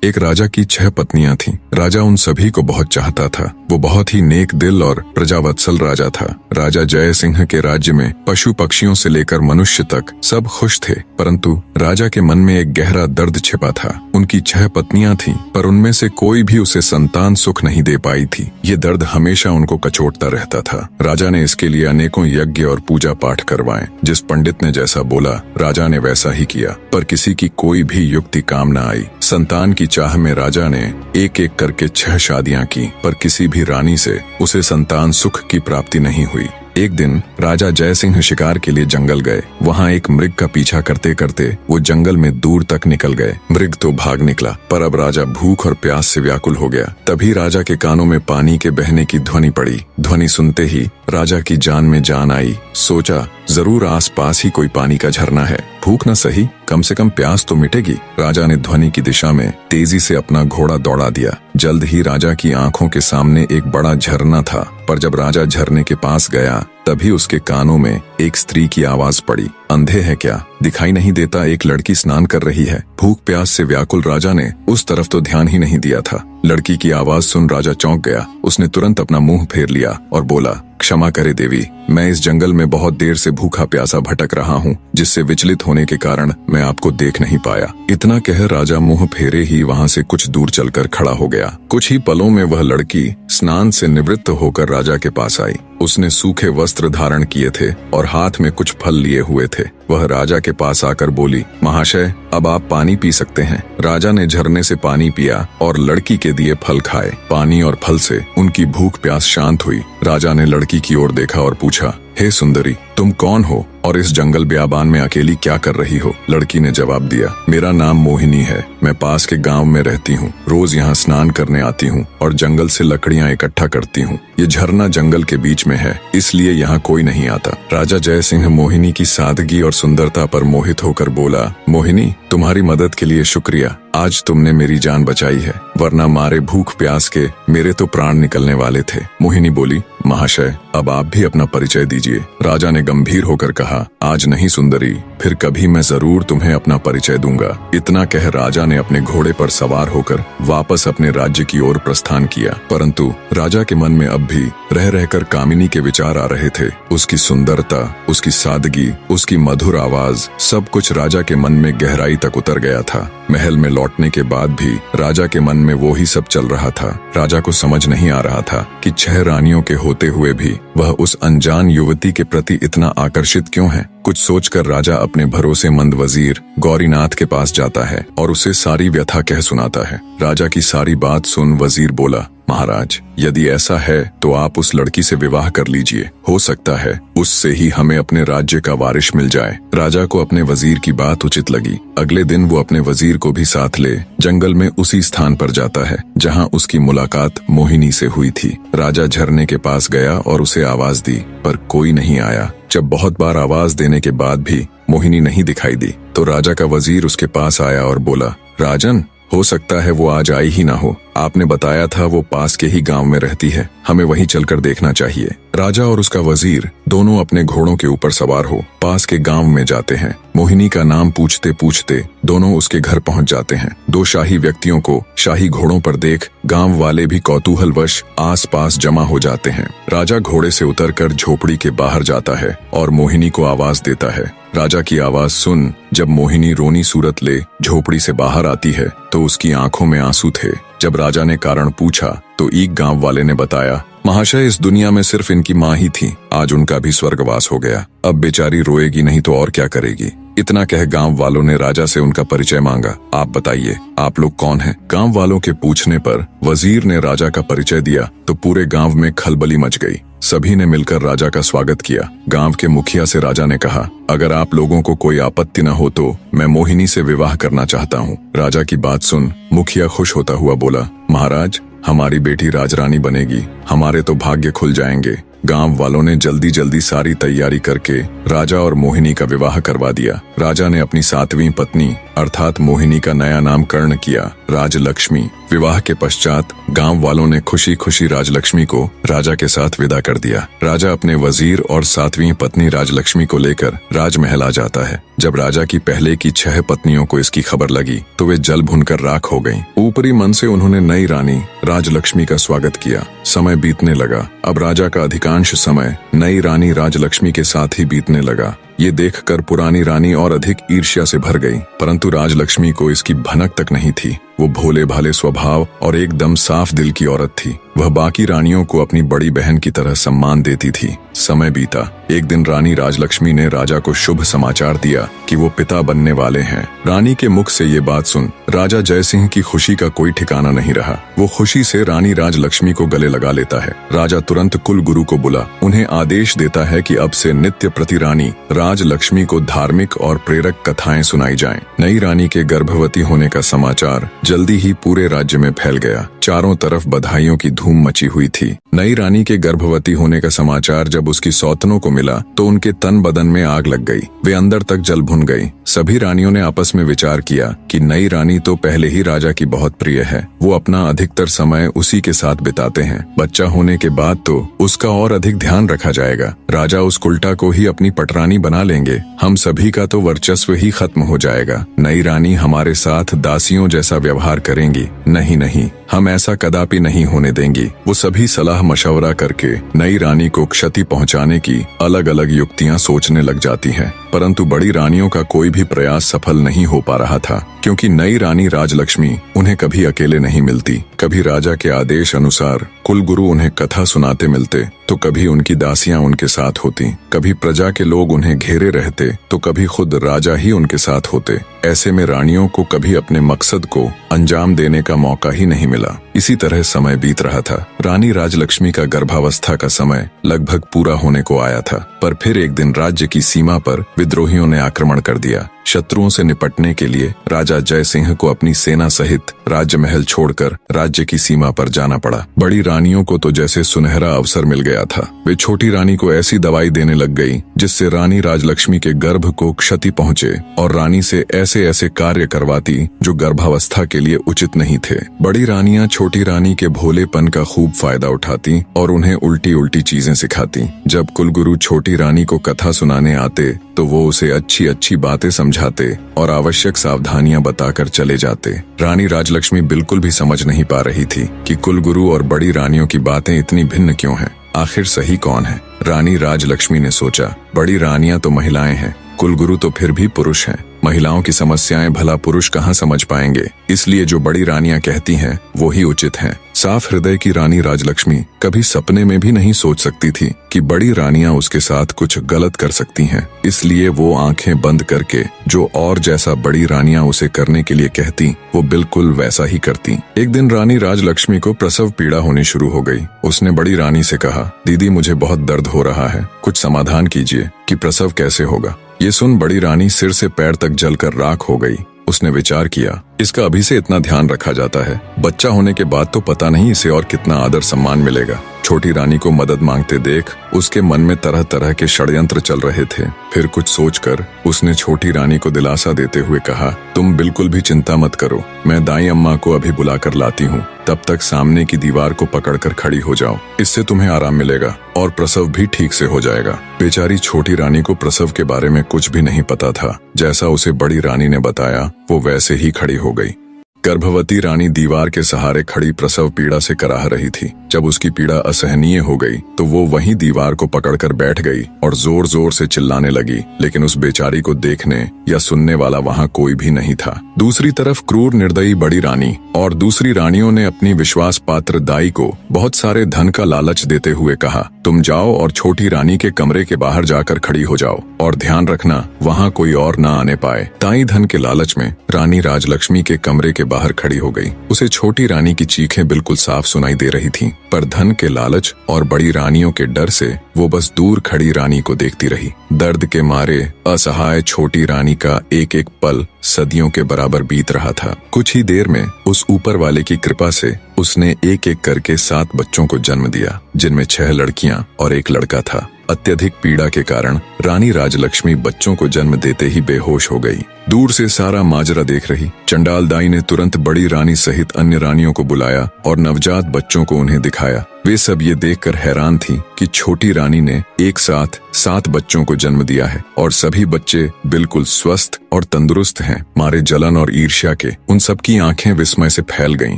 एक राजा की 6 पत्नियां थीं। राजा उन सभी को बहुत चाहता था। वो बहुत ही नेक दिल और प्रजावत्सल राजा था। राजा जय सिंह के राज्य में पशु पक्षियों से लेकर मनुष्य तक सब खुश थे, परंतु राजा के मन में एक गहरा दर्द छिपा था। उनकी 6 पत्नियां थीं, पर उनमें से कोई भी उसे संतान सुख नहीं दे पाई थी। ये दर्द हमेशा उनको कचोटता रहता था। राजा ने इसके लिए अनेकों यज्ञ और पूजा पाठ करवाए। जिस पंडित ने जैसा बोला, राजा ने वैसा ही किया, पर किसी की कोई भी युक्ति काम न आई। संतान की चाह में राजा ने एक एक करके 6 शादियां की, पर किसी भी रानी से उसे संतान सुख की प्राप्ति नहीं हुई। एक दिन राजा जय सिंह शिकार के लिए जंगल गए। वहाँ एक मृग का पीछा करते करते वो जंगल में दूर तक निकल गए। मृग तो भाग निकला, पर अब राजा भूख और प्यास से व्याकुल हो गया। तभी राजा के कानों में पानी के बहने की ध्वनि पड़ी। ध्वनि सुनते ही राजा की जान में जान आई। सोचा, जरूर आसपास ही कोई पानी का झरना है। भूख न सही, कम से कम प्यास तो मिटेगी। राजा ने ध्वनि की दिशा में तेजी से अपना घोड़ा दौड़ा दिया। जल्द ही राजा की आंखों के सामने एक बड़ा झरना था, पर जब राजा झरने के पास गया, तभी उसके कानों में एक स्त्री की आवाज पड़ी। अंधे है क्या? दिखाई नहीं देता? एक लड़की स्नान कर रही है। भूख प्यास से व्याकुल राजा ने उस तरफ तो ध्यान ही नहीं दिया था। लड़की की आवाज सुन राजा चौंक गया। उसने तुरंत अपना मुंह फेर लिया और बोला, क्षमा करे देवी, मैं इस जंगल में बहुत देर से भूखा प्यासा भटक रहा हूँ, जिससे विचलित होने के कारण मैं आपको देख नहीं पाया। इतना कह राजा मुंह फेरे ही वहाँ से कुछ दूर चलकर खड़ा हो गया। कुछ ही पलों में वह लड़की स्नान से निवृत्त होकर राजा के पास आई। उसने सूखे वस्त्र धारण किए थे और हाथ में कुछ फल लिए हुए थे। वह राजा के पास आकर बोली, महाशय, अब आप पानी पी सकते हैं। राजा ने झरने से पानी पिया और लड़की के दिए फल खाए। पानी और फल से उनकी भूख प्यास शांत हुई। राजा ने लड़की की ओर देखा और पूछा, हे सुंदरी, तुम कौन हो और इस जंगल ब्याबान में अकेली क्या कर रही हो? लड़की ने जवाब दिया, मेरा नाम मोहिनी है। मैं पास के गांव में रहती हूँ। रोज यहाँ स्नान करने आती हूँ और जंगल से लकड़ियाँ इकट्ठा करती हूँ। ये झरना जंगल के बीच में है, इसलिए यहाँ कोई नहीं आता। राजा जय सिंह मोहिनी की सादगी और सुंदरता पर मोहित होकर बोला, मोहिनी, तुम्हारी मदद के लिए शुक्रिया। आज तुमने मेरी जान बचाई है, वरना मारे भूख प्यास के मेरे तो प्राण निकलने वाले थे। मोहिनी बोली, महाशय, अब आप भी अपना परिचय दीजिए। राजा ने गंभीर होकर कहा, आज नहीं सुंदरी, फिर कभी मैं जरूर तुम्हें अपना परिचय दूंगा। इतना कह राजा ने अपने घोड़े पर सवार होकर वापस अपने राज्य की ओर प्रस्थान किया। परंतु राजा के मन में अब भी रह रहकर कामिनी के विचार आ रहे थे। उसकी सुंदरता, उसकी सादगी, उसकी मधुर आवाज, सब कुछ राजा के मन में गहराई तक उतर गया था। महल में लौटने के बाद भी राजा के मन में वो ही सब चल रहा था। राजा को समझ नहीं आ रहा था कि 6 रानियों के होते हुए भी वह उस अनजान युवती के प्रति इतना आकर्षित क्यों है। कुछ सोचकर राजा अपने भरोसेमंद वजीर गौरीनाथ के पास जाता है और उसे सारी व्यथा कह सुनाता है। राजा की सारी बात सुन वजीर बोला, महाराज, यदि ऐसा है तो आप उस लड़की से विवाह कर लीजिए। हो सकता है उससे ही हमें अपने राज्य का वारिस मिल जाए। राजा को अपने वजीर की बात उचित लगी। अगले दिन वो अपने वजीर को भी साथ ले जंगल में उसी स्थान पर जाता है जहां उसकी मुलाकात मोहिनी से हुई थी। राजा झरने के पास गया और उसे आवाज दी, पर कोई नहीं आया। जब बहुत बार आवाज देने के बाद भी मोहिनी नहीं दिखाई दी, तो राजा का वजीर उसके पास आया और बोला, राजन, हो सकता है वो आज आई ही ना हो। आपने बताया था वो पास के ही गांव में रहती है, हमें वहीं चलकर देखना चाहिए। राजा और उसका वजीर दोनों अपने घोड़ों के ऊपर सवार हो पास के गांव में जाते हैं। मोहिनी का नाम पूछते पूछते दोनों उसके घर पहुंच जाते हैं। 2 शाही व्यक्तियों को शाही घोड़ों पर देख गांव वाले भी कौतूहलवश आसपास जमा हो जाते हैं। राजा घोड़े से उतरकर झोपड़ी के बाहर जाता है और मोहिनी को आवाज देता है। राजा की आवाज सुन जब मोहिनी रोनी सूरत ले झोपड़ी से बाहर आती है तो उसकी आंखों में आंसू थे। जब राजा ने कारण पूछा तो एक गांव वाले ने बताया, महाशय, इस दुनिया में सिर्फ इनकी माँ ही थी, आज उनका भी स्वर्गवास हो गया। अब बेचारी रोएगी नहीं तो और क्या करेगी। इतना कह गांव वालों ने राजा से उनका परिचय मांगा। आप बताइए, आप लोग कौन हैं? गांव वालों के पूछने पर वजीर ने राजा का परिचय दिया तो पूरे गांव में खलबली मच गई। सभी ने मिलकर राजा का स्वागत किया। गांव के मुखिया से राजा ने कहा, अगर आप लोगों को कोई आपत्ति न हो तो मैं मोहिनी से विवाह करना चाहता हूँ। राजा की बात सुन मुखिया खुश होता हुआ बोला, महाराज, हमारी बेटी राजरानी बनेगी, हमारे तो भाग्य खुल जाएंगे। गांव वालों ने जल्दी जल्दी सारी तैयारी करके राजा और मोहिनी का विवाह करवा दिया। राजा ने अपनी 7वीं पत्नी अर्थात मोहिनी का नया नामकरण किया राजलक्ष्मी। विवाह के पश्चात गांव वालों ने खुशी खुशी राजलक्ष्मी को राजा के साथ विदा कर दिया। राजा अपने वजीर और 7वीं पत्नी राजलक्ष्मी को लेकर राजमहल आ जाता है। जब राजा की पहले की 6 पत्नियों को इसकी खबर लगी तो वे जल भुनकर राख हो गईं। ऊपरी मन से उन्होंने नई रानी राजलक्ष्मी का स्वागत किया। समय बीतने लगा। अब राजा का अधिकांश समय नई रानी राजलक्ष्मी के साथ ही बीतने लगा। ये देखकर पुरानी रानी और अधिक ईर्ष्या से भर गई, परंतु राजलक्ष्मी को इसकी भनक तक नहीं थी। वो भोले भाले स्वभाव और एकदम साफ दिल की औरत थी। वह बाकी रानियों को अपनी बड़ी बहन की तरह सम्मान देती थी। समय बीता। एक दिन रानी राजलक्ष्मी ने राजा को शुभ समाचार दिया कि वो पिता बनने वाले हैं। रानी के मुख से ये बात सुन राजा जयसिंह की खुशी का कोई ठिकाना नहीं रहा। वो खुशी से रानी राजलक्ष्मी को गले लगा लेता है। राजा तुरंत कुल गुरु को बुला उन्हें आदेश देता है कि अब से नित्य प्रति रानी राजलक्ष्मी को धार्मिक और प्रेरक कथाएं सुनाई जाएं। नई रानी के गर्भवती होने का समाचार जल्दी ही पूरे राज्य में फैल गया। चारों तरफ बधाइयों की धूम मची हुई थी। नई रानी के गर्भवती होने का समाचार जब उसकी सौतनों को मिला तो उनके तन बदन में आग लग गई। वे अंदर तक जल भुन गई। सभी रानियों ने आपस में विचार किया कि नई रानी तो पहले ही राजा की बहुत प्रिय है, वो अपना अधिकतर समय उसी के साथ बिताते हैं। बच्चा होने के बाद तो उसका और अधिक ध्यान रखा जाएगा। राजा उस कुल्टा को ही अपनी पटरानी बना लेंगे। हम सभी का तो वर्चस्व ही खत्म हो जाएगा। नई रानी हमारे साथ दासियों जैसा व्यवहार करेंगी। नहीं नहीं, हम ऐसा कदापि नहीं होने देंगी। वो सभी सलाह मशवरा करके नई रानी को क्षति पहुंचाने की अलग अलग युक्तियां सोचने लग जाती हैं, परंतु बड़ी रानियों का कोई भी प्रयास सफल नहीं हो पा रहा था, क्योंकि नई रानी राजलक्ष्मी उन्हें कभी अकेले नहीं मिलती। कभी राजा के आदेश अनुसार कुलगुरु उन्हें कथा सुनाते मिलते तो कभी उनकी दासियां उनके साथ होती। कभी प्रजा के लोग उन्हें घेरे रहते तो कभी खुद राजा ही उनके साथ होते। ऐसे में रानियों को कभी अपने मकसद को अंजाम देने का मौका ही नहीं मिला। इसी तरह समय बीत रहा था। रानी राजलक्ष्मी का गर्भावस्था का समय लगभग पूरा होने को आया था, पर फिर एक दिन राज्य की सीमा पर विद्रोहियों ने आक्रमण कर दिया। शत्रुओं से निपटने के लिए राजा जयसिंह को अपनी सेना सहित राजमहल छोड़कर राज्य की सीमा पर जाना पड़ा। बड़ी रानियों को तो जैसे सुनहरा अवसर मिल गया था। वे छोटी रानी को ऐसी दवाई देने लग गई जिससे रानी राजलक्ष्मी के गर्भ को क्षति पहुंचे और रानी से ऐसे ऐसे कार्य करवाती जो गर्भावस्था के लिए उचित नहीं थे। बड़ी रानियां छोटी रानी के भोलेपन का खूब फायदा उठाती और उन्हें उल्टी उल्टी चीजें सिखाती। जब कुलगुरु छोटी रानी को कथा सुनाने आते तो वो उसे अच्छी अच्छी बातें समझाते और आवश्यक सावधानियां बताकर चले जाते। रानी राजलक्ष्मी बिल्कुल भी समझ नहीं पा रही थी कि कुलगुरु और बड़ी रानियों की बातें इतनी भिन्न क्यों हैं। आखिर सही कौन है? रानी राजलक्ष्मी ने सोचा, बड़ी रानियां तो महिलाएं हैं, कुलगुरु तो फिर भी पुरुष हैं। महिलाओं की समस्याएं भला पुरुष कहाँ समझ पाएंगे, इसलिए जो बड़ी रानियां कहती हैं वो ही उचित हैं। साफ हृदय की रानी राजलक्ष्मी कभी सपने में भी नहीं सोच सकती थी कि बड़ी रानियां उसके साथ कुछ गलत कर सकती हैं। इसलिए वो आंखें बंद करके जो और जैसा बड़ी रानियां उसे करने के लिए कहती वो बिल्कुल वैसा ही करती। एक दिन रानी राजलक्ष्मी को प्रसव पीड़ा होनी शुरू हो गई। उसने बड़ी रानी से कहा, दीदी मुझे बहुत दर्द हो रहा है, कुछ समाधान कीजिए कि प्रसव कैसे होगा। ये सुन बड़ी रानी सिर से पैर तक जलकर राख हो गई। उसने विचार किया, इसका अभी से इतना ध्यान रखा जाता है, बच्चा होने के बाद तो पता नहीं इसे और कितना आदर सम्मान मिलेगा। छोटी रानी को मदद मांगते देख उसके मन में तरह तरह के षड्यंत्र चल रहे थे। फिर कुछ सोचकर उसने छोटी रानी को दिलासा देते हुए कहा, तुम बिल्कुल भी चिंता मत करो, मैं दाई अम्मा को अभी बुलाकर लाती हूँ। तब तक सामने की दीवार को पकड़कर खड़ी हो जाओ, इससे तुम्हें आराम मिलेगा और प्रसव भी ठीक से हो जाएगा। बेचारी छोटी रानी को प्रसव के बारे में कुछ भी नहीं पता था। जैसा उसे बड़ी रानी ने बताया वो वैसे ही खड़ी हो गई। गर्भवती रानी दीवार के सहारे खड़ी प्रसव पीड़ा से कराह रही थी। जब उसकी पीड़ा असहनीय हो गई तो वो वहीं दीवार को पकड़कर बैठ गई और जोर जोर से चिल्लाने लगी, लेकिन उस बेचारी को देखने या सुनने वाला वहाँ कोई भी नहीं था। दूसरी तरफ क्रूर निर्दयी बड़ी रानी और दूसरी रानियों ने अपनी विश्वास पात्र दाई को बहुत सारे धन का लालच देते हुए कहा, तुम जाओ और छोटी रानी के कमरे के बाहर जाकर खड़ी हो जाओ और ध्यान रखना वहाँ कोई और न आने पाए। दाई धन के लालच में रानी राजलक्ष्मी के कमरे के बाहर खड़ी हो गई। उसे छोटी रानी की चीखें बिल्कुल साफ सुनाई दे रही थीं, पर धन के लालच और बड़ी रानियों के डर से वो बस दूर खड़ी रानी को देखती रही। दर्द के मारे असहाय छोटी रानी का एक एक पल सदियों के बराबर बीत रहा था। कुछ ही देर में उस ऊपर वाले की कृपा से उसने एक एक करके 7 बच्चों को जन्म दिया, जिनमें 6 लड़कियां और 1 लड़का था। अत्यधिक पीड़ा के कारण रानी राजलक्ष्मी बच्चों को जन्म देते ही बेहोश हो गई। दूर से सारा माजरा देख रही चंडाल दाई ने तुरंत बड़ी रानी सहित अन्य रानियों को बुलाया और नवजात बच्चों को उन्हें दिखाया। वे सब ये देखकर हैरान थीं कि छोटी रानी ने एक साथ 7 बच्चों को जन्म दिया है और सभी बच्चे बिल्कुल स्वस्थ और तंदुरुस्त हैं। मारे जलन और ईर्ष्या के उन सब की आंखें विस्मय से फैल गईं।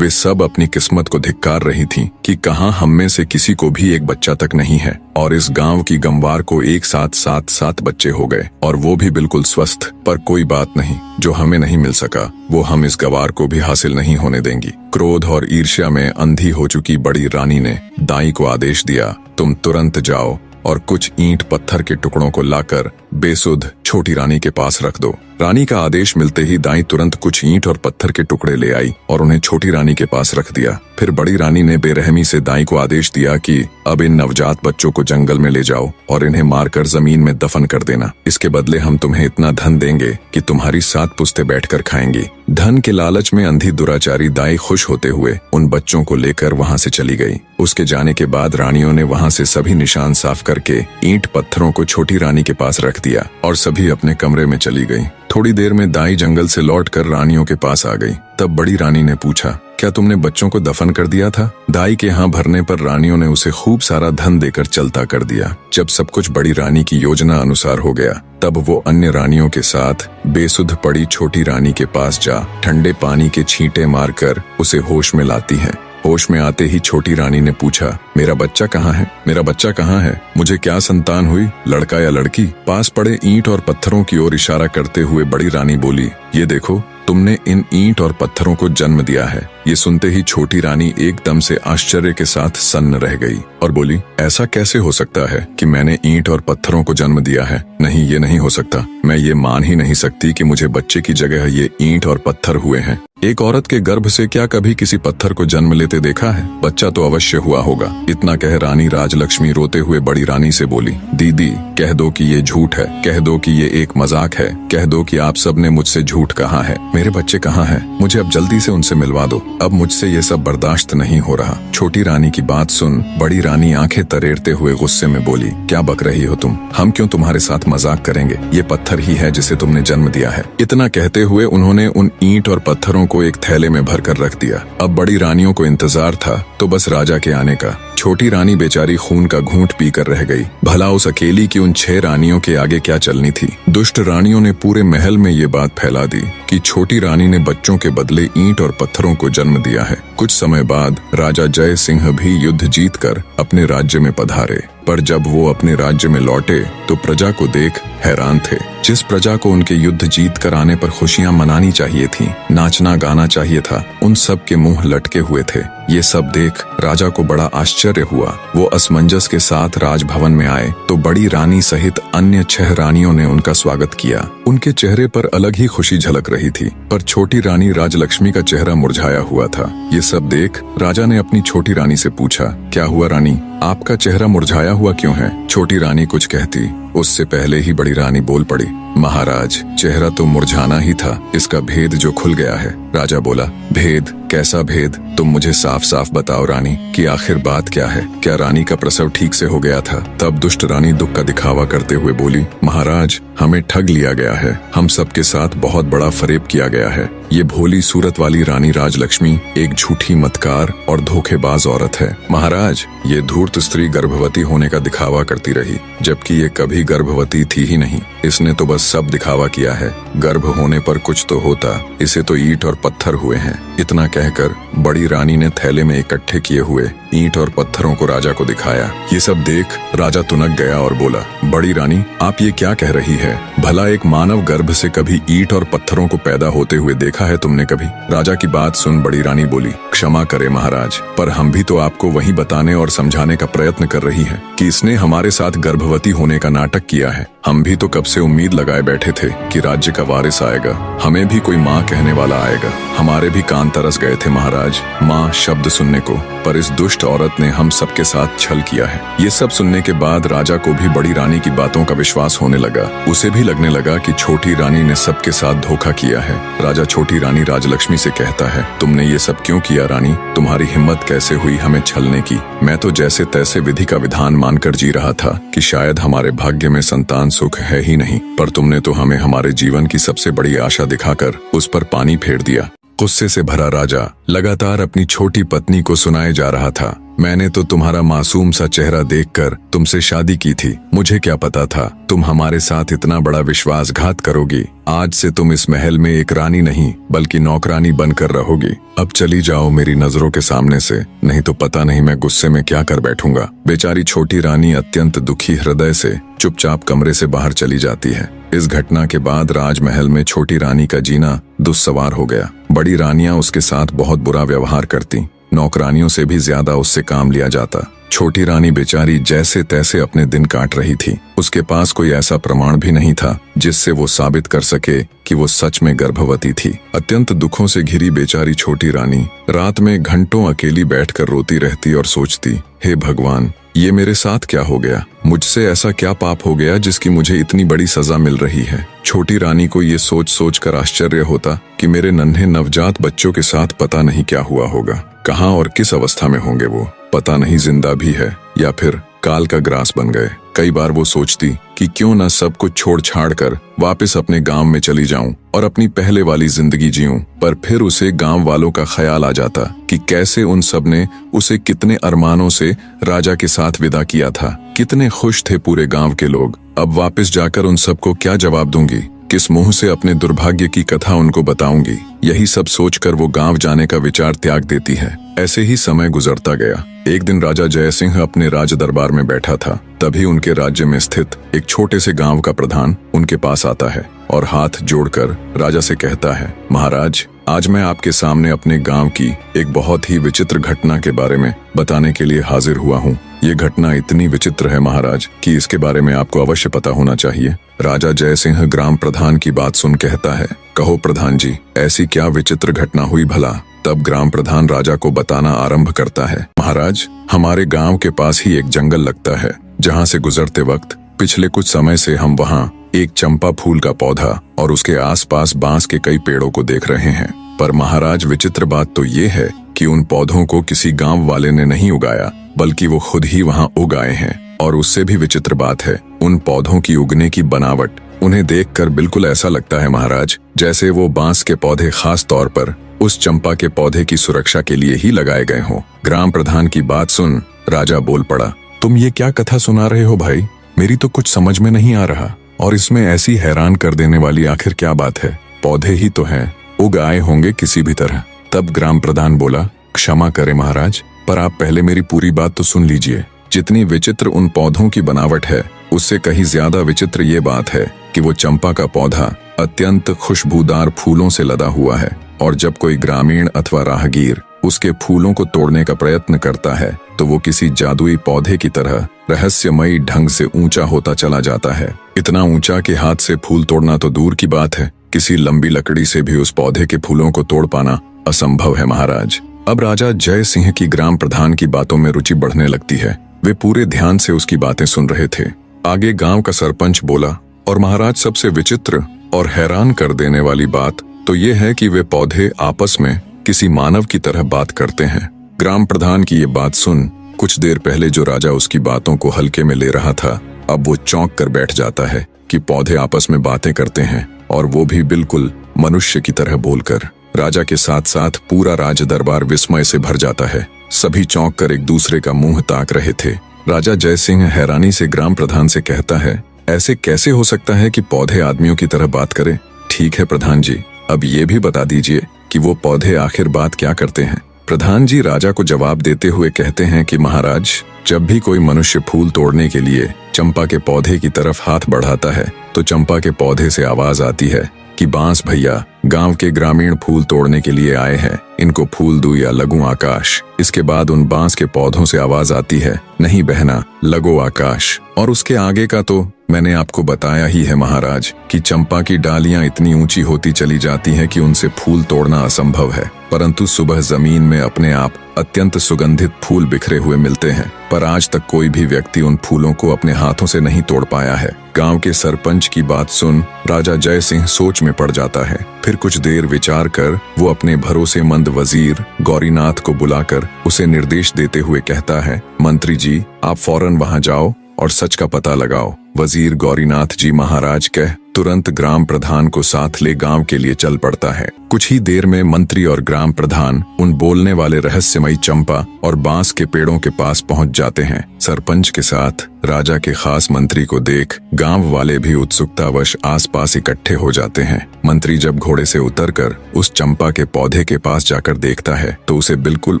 वे सब अपनी किस्मत को धिक्कार रही थीं कि कहां हम में से किसी को भी एक बच्चा तक नहीं है, और इस गांव की गंवार को एक साथ 7 बच्चे हो गए, और वो भी बिल्कुल स्वस्थ। पर कोई बात नहीं, जो हमें नहीं मिल सका वो हम इस गवार को भी हासिल नहीं होने देंगी। क्रोध और ईर्ष्या में अंधी हो चुकी बड़ी रानी ने दाई को आदेश दिया, तुम तुरंत जाओ और कुछ ईंट पत्थर के टुकड़ों को लाकर बेसुध छोटी रानी के पास रख दो। रानी का आदेश मिलते ही दाई तुरंत कुछ ईंट और पत्थर के टुकड़े ले आई और उन्हें छोटी रानी के पास रख दिया। फिर बड़ी रानी ने बेरहमी से दाई को आदेश दिया कि अब इन नवजात बच्चों को जंगल में ले जाओ और इन्हें मारकर जमीन में दफन कर देना। इसके बदले हम तुम्हें इतना धन देंगे कि तुम्हारी 7 पुश्तें बैठकर खाएंगी। धन के लालच में अंधी दुराचारी दाई खुश होते हुए उन बच्चों को लेकर वहां से चली गई। उसके जाने के बाद रानियों ने वहां से सभी निशान साफ करके ईंट पत्थरों को छोटी रानी के पास रख दिया और सभी अपने कमरे में चली गई। थोड़ी देर में दाई जंगल से लौटकर रानियों के पास आ गई। तब बड़ी रानी ने पूछा, क्या तुमने बच्चों को दफन कर दिया था? दाई के यहाँ भरने पर रानियों ने उसे खूब सारा धन देकर चलता कर दिया। जब सब कुछ बड़ी रानी की योजना अनुसार हो गया, तब वो अन्य रानियों के साथ बेसुध पड़ी छोटी रानी के पास जा ठंडे पानी के छींटे मारकर उसे होश में लाती है। होश में आते ही छोटी रानी ने पूछा, मेरा बच्चा कहाँ है? मेरा बच्चा कहाँ है? मुझे क्या संतान हुई, लड़का या लड़की? पास पड़े ईंट और पत्थरों की ओर इशारा करते हुए बड़ी रानी बोली, ये देखो, तुमने इन ईंट और पत्थरों को जन्म दिया है। ये सुनते ही छोटी रानी एकदम से आश्चर्य के साथ सन्न रह गई और बोली, ऐसा कैसे हो सकता है कि मैंने ईंट और पत्थरों को जन्म दिया है? नहीं, ये नहीं हो सकता। मैं ये मान ही नहीं सकती कि मुझे बच्चे की जगह ये ईंट और पत्थर हुए हैं। एक औरत के गर्भ से क्या कभी किसी पत्थर को जन्म लेते देखा है? बच्चा तो अवश्य हुआ होगा। इतना कह रानी राजलक्ष्मी रोते हुए बड़ी रानी से बोली, दीदी, कह दो कि ये झूठ है, कह दो कि ये एक मजाक है, कह दो कि आप सब ने मुझसे झूठ कहा है। मेरे बच्चे कहाँ हैं? मुझे अब जल्दी से उनसे मिलवा दो। अब मुझसे ये सब बर्दाश्त नहीं हो रहा। छोटी रानी की बात सुन बड़ी रानी आंखें तरेरते हुए गुस्से में बोली, क्या बक रही हो तुम? हम क्यों तुम्हारे साथ मजाक करेंगे? ये पत्थर ही है जिसे तुमने जन्म दिया है। इतना कहते हुए उन्होंने उन ईंट और पत्थरों को एक थैले में भरकर रख दिया। अब बड़ी रानियों को इंतजार था तो बस राजा के आने का। छोटी रानी बेचारी खून का घूंट पीकर रह गई। भला उस अकेली की उन 6 रानियों के आगे क्या चलनी थी? दुष्ट रानियों ने पूरे महल में ये बात फैला दी कि छोटी रानी ने बच्चों के बदले ईंट और पत्थरों को जन्म दिया है। कुछ समय बाद राजा जय सिंह भी युद्ध जीतकर अपने राज्य में पधारे, पर जब वो अपने राज्य में लौटे तो प्रजा को देख हैरान थे। जिस प्रजा को उनके युद्ध जीत कर आने पर खुशियां मनानी चाहिए थीं, नाचना गाना चाहिए था, उन सब के मुंह लटके हुए थे। ये सब देख राजा को बड़ा आश्चर्य हुआ। वो असमंजस के साथ राजभवन में आए तो बड़ी रानी सहित अन्य 6 रानियों ने उनका स्वागत किया। उनके चेहरे पर अलग ही खुशी झलक रही थी, पर छोटी रानी राजलक्ष्मी का चेहरा मुरझाया हुआ था। ये सब देख राजा ने अपनी छोटी रानी से पूछा, क्या हुआ रानी, आपका चेहरा मुरझाया हुआ क्यों है? छोटी रानी कुछ कहती, उससे पहले ही बड़ी रानी बोल पड़ी, महाराज, चेहरा तो मुरझाना ही था, इसका भेद जो खुल गया है। राजा बोला, भेद? कैसा भेद? तुम मुझे साफ साफ बताओ रानी कि आखिर बात क्या है। क्या रानी का प्रसव ठीक से हो गया था? तब दुष्ट रानी दुख का दिखावा करते हुए बोली, महाराज, हमें ठग लिया गया है। हम सबके साथ बहुत बड़ा फरेब किया गया है। ये भोली सूरत वाली रानी राजलक्ष्मी एक झूठी मतकार और धोखेबाज औरत है। महाराज, ये धूर्त स्त्री गर्भवती होने का दिखावा करती रही, जबकि ये कभी गर्भवती थी ही नहीं। इसने तो बस सब दिखावा किया है। गर्भ होने पर कुछ तो होता, इसे तो ईंट और पत्थर हुए हैं। इतना कहकर बड़ी रानी ने थैले में इकट्ठे किए हुए ईंट और पत्थरों को राजा को दिखाया। ये सब देख राजा तुनक गया और बोला, बड़ी रानी, आप ये क्या कह रही है? भला एक मानव गर्भ से कभी ईंट और पत्थरों को पैदा होते हुए देखा है तुमने कभी? राजा की बात सुन बड़ी रानी बोली, क्षमा करे महाराज, पर हम भी तो आपको वही बताने और समझाने का प्रयत्न कर रही हैं कि इसने हमारे साथ गर्भवती होने का नाटक किया है। हम भी तो कब से उम्मीद लगाए बैठे थे कि राज्य का वारिस आएगा, हमें भी कोई माँ कहने वाला आएगा। हमारे भी कान तरस गए थे महाराज माँ शब्द सुनने को, पर इस दुष्ट औरत ने हम सबके साथ छल किया है। ये सब सुनने के बाद राजा को भी बड़ी रानी की बातों का विश्वास होने लगा। उसे भी लगने लगा कि छोटी रानी ने सबके साथ धोखा किया है। राजा छोटी रानी राजलक्ष्मी से कहता है, तुमने ये सब क्यों किया रानी? तुम्हारी हिम्मत कैसे हुई हमें छलने की? मैं तो जैसे तैसे विधि का विधान मानकर जी रहा था कि शायद हमारे भाग्य में संतान सुख है ही नहीं, पर तुमने तो हमें हमारे जीवन की सबसे बड़ी आशा दिखाकर उस पर पानी फेर दिया। गुस्से से भरा राजा लगातार अपनी छोटी पत्नी को सुनाए जा रहा था, मैंने तो तुम्हारा मासूम सा चेहरा देखकर तुमसे शादी की थी। मुझे क्या पता था तुम हमारे साथ इतना बड़ा विश्वासघात करोगी। आज से तुम इस महल में एक रानी नहीं बल्कि नौकरानी बनकर रहोगी। अब चली जाओ मेरी नजरों के सामने से, नहीं तो पता नहीं मैं गुस्से में क्या कर बैठूंगा। बेचारी छोटी रानी अत्यंत दुखी हृदय से चुपचाप कमरे से बाहर चली जाती है। इस घटना के बाद राजमहल में छोटी रानी का जीना दुस्सवार हो गया। बड़ी रानियां उसके साथ बहुत बुरा व्यवहार करती, नौकरानियों से भी ज्यादा उससे काम लिया जाता। छोटी रानी बेचारी जैसे तैसे अपने दिन काट रही थी। उसके पास कोई ऐसा प्रमाण भी नहीं था जिससे वो साबित कर सके कि वो सच में गर्भवती थी। अत्यंत दुखों से घिरी बेचारी छोटी रानी रात में घंटों अकेली बैठकर रोती रहती और सोचती, हे भगवान, ये मेरे साथ क्या हो गया? मुझसे ऐसा क्या पाप हो गया जिसकी मुझे इतनी बड़ी सजा मिल रही है? छोटी रानी को ये सोच सोच कर आश्चर्य होता कि मेरे नन्हे नवजात बच्चों के साथ पता नहीं क्या हुआ होगा। कहाँ और किस अवस्था में होंगे वो, पता नहीं जिंदा भी है या फिर काल का ग्रास बन गए। कई बार वो सोचती कि क्यों न सब कुछ छोड़ छाड़ कर वापस अपने गांव में चली जाऊं और अपनी पहले वाली जिंदगी जीऊं, पर फिर उसे गांव वालों का ख्याल आ जाता कि कैसे उन सब ने उसे कितने अरमानों से राजा के साथ विदा किया था। कितने खुश थे पूरे गांव के लोग। अब वापस जाकर उन सबको क्या जवाब दूंगी? किस मुंह से अपने दुर्भाग्य की कथा उनको बताऊंगी? यही सब सोचकर वो गांव जाने का विचार त्याग देती है। ऐसे ही समय गुजरता गया। एक दिन राजा जय सिंह अपने राज दरबार में बैठा था, तभी उनके राज्य में स्थित एक छोटे से गांव का प्रधान उनके पास आता है और हाथ जोड़कर राजा से कहता है, महाराज, आज मैं आपके सामने अपने गांव की एक बहुत ही विचित्र घटना के बारे में बताने के लिए हाजिर हुआ हूँ। ये घटना इतनी विचित्र है महाराज कि इसके बारे में आपको अवश्य पता होना चाहिए। राजा जय सिंह ग्राम प्रधान की बात सुन कहता है, कहो प्रधान जी, ऐसी क्या विचित्र घटना हुई भला? तब ग्राम प्रधान राजा को बताना आरंभ करता है, महाराज, हमारे गांव के पास ही एक जंगल लगता है, जहां से गुजरते वक्त पिछले कुछ समय से हम वहां एक चंपा फूल का पौधा और उसके आसपास बांस के कई पेड़ों को देख रहे हैं। पर महाराज, विचित्र बात तो ये है कि उन पौधों को किसी गांव वाले ने नहीं उगाया, बल्कि वो खुद ही वहां उगाए हैं। और उससे भी विचित्र बात है, उन पौधों की उगने की बनावट, उन्हें देखकर बिल्कुल ऐसा लगता है महाराज जैसे वो बांस के पौधे खास तौर पर उस चंपा के पौधे की सुरक्षा के लिए ही लगाए गए हों। ग्राम प्रधान की बात सुन राजा बोल पड़ा, तुम ये क्या कथा सुना रहे हो भाई? मेरी तो कुछ समझ में नहीं आ रहा, और इसमें ऐसी हैरान कर देने वाली आखिर क्या बात है? पौधे ही तो हैं, उग आए होंगे किसी भी तरह। तब ग्राम प्रधान बोला, क्षमा करें महाराज, पर आप पहले मेरी पूरी बात तो सुन लीजिए। जितनी विचित्र उन पौधों की बनावट है, उससे कहीं ज्यादा विचित्र ये बात है कि वो चंपा का पौधा अत्यंत खुशबूदार फूलों से लदा हुआ है, और जब कोई ग्रामीण अथवा राहगीर उसके फूलों को तोड़ने का प्रयत्न करता है तो वो किसी जादुई पौधे की तरह रहस्यमयी ढंग से ऊंचा होता चला जाता है। इतना ऊंचा कि हाथ से फूल तोड़ना तो दूर की बात है, किसी लंबी लकड़ी से भी उस पौधे के फूलों को तोड़ पाना असंभव है महाराज। अब राजा जय सिंह की ग्राम प्रधान की बातों में रुचि बढ़ने लगती है। वे पूरे ध्यान से उसकी बातें सुन रहे थे। आगे गांव का सरपंच बोला, और महाराज, सबसे विचित्र और हैरान कर देने वाली बात तो ये है कि वे पौधे आपस में किसी मानव की तरह बात करते हैं। ग्राम प्रधान की ये बात सुन कुछ देर पहले जो राजा उसकी बातों को हल्के में ले रहा था, अब वो चौंक कर बैठ जाता है कि पौधे आपस में बातें करते हैं, और वो भी बिल्कुल मनुष्य की तरह बोलकर। राजा के साथ साथ पूरा राज दरबार विस्मय से भर जाता है। सभी चौंक कर एक दूसरे का मुंह ताक रहे थे। राजा जय सिंह हैरानी से ग्राम प्रधान से कहता है, ऐसे कैसे हो सकता है कि पौधे आदमियों की तरह बात करें? ठीक है प्रधान जी, अब ये भी बता दीजिए कि वो पौधे आखिर बात क्या करते हैं? प्रधान जी राजा को जवाब देते हुए कहते हैं कि महाराज, जब भी कोई मनुष्य फूल तोड़ने के लिए चंपा के पौधे की तरफ हाथ बढ़ाता है तो चंपा के पौधे से आवाज आती है कि बांस भैया, गांव के ग्रामीण फूल तोड़ने के लिए आए हैं, इनको फूल दूं या लगूं आकाश। इसके बाद उन बांस के पौधों से आवाज आती है, नहीं बहना, लगो आकाश। और उसके आगे का तो मैंने आपको बताया ही है महाराज कि चंपा की डालियां इतनी ऊंची होती चली जाती हैं कि उनसे फूल तोड़ना असंभव है, परंतु सुबह जमीन में अपने आप अत्यंत सुगंधित फूल बिखरे हुए मिलते हैं। पर आज तक कोई भी व्यक्ति उन फूलों को अपने हाथों से नहीं तोड़ पाया है। गांव के सरपंच की बात सुन राजा जय सिंह सोच में पड़ जाता है। फिर कुछ देर विचार कर वो अपने भरोसेमंद वजीर गौरीनाथ को बुलाकर उसे निर्देश देते हुए कहता है, मंत्री जी आप फौरन वहां जाओ और सच का पता लगाओ। वजीर गौरीनाथ जी महाराज कह तुरंत ग्राम प्रधान को साथ ले गांव के लिए चल पड़ता है। कुछ ही देर में मंत्री और ग्राम प्रधान उन बोलने वाले रहस्यमयी चंपा और बांस के पेड़ों के पास पहुंच जाते हैं। सरपंच के साथ राजा के खास मंत्री को देख गांव वाले भी उत्सुकतावश आसपास इकट्ठे हो जाते हैं। मंत्री जब घोड़े से उतरकर उस चंपा के पौधे के पास जाकर देखता है तो उसे बिल्कुल